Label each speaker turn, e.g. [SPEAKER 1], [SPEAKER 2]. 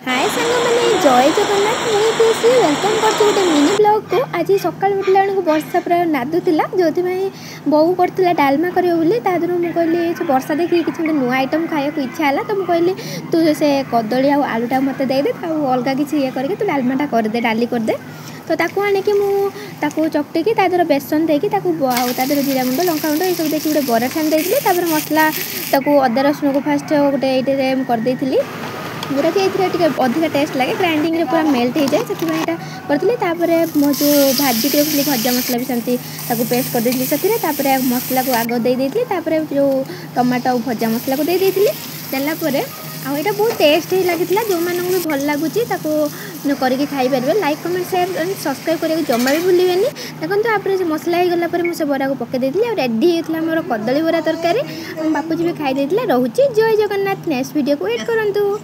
[SPEAKER 1] हाय सांग मैंने जय जगन्नाथ मुझे वेलकम कर गोटे मिनी ब्लॉग को। आज सकाल उठला बेलू वर्षा पूरा नादुला जो बोऊ करता डालमा कर मुझे कहली वर्षा देखिए किसी गोटे नुआ आइटम खाया इच्छा है तो मुझे कहली तू से कदली आलूटा मत देदे अलग किसी ये करके तू डालमाटा करदे डाली करदे तो ताकू आनिकी मुझे चकटिकी तादर बेसन देकी तादर जीरा गुंड लंका गुंड ये सब देखिए गोटे बरा छाणी देती मसला ताकू अदा रसुण को फास्ट गोटे ये करदेली जोटा कि ये अधिक टेस्ट लगे ग्राइंडिंग रे पूरा मेल्ट हो जाए से करी मो जो भाजिक रखी भजा मसला भी सेमती पेस्ट कर देती से मसला को आग दे देती जो टमाटो भजा मसला को दे देती देलापर आईटा बहुत टेस्ट ही लगी जो मानक भी भल लगुच करके खाईपर like comment share and subscribe करने जमा भी भूलें देखो आप मसला हो गलापर मुझे बरा को पकई देती रेडी होता मोर कदली बरा तरकारी बापूजी भी खाई रोचे जय जगन्नाथ नेक्स्ट वीडियो को वेट करूँ।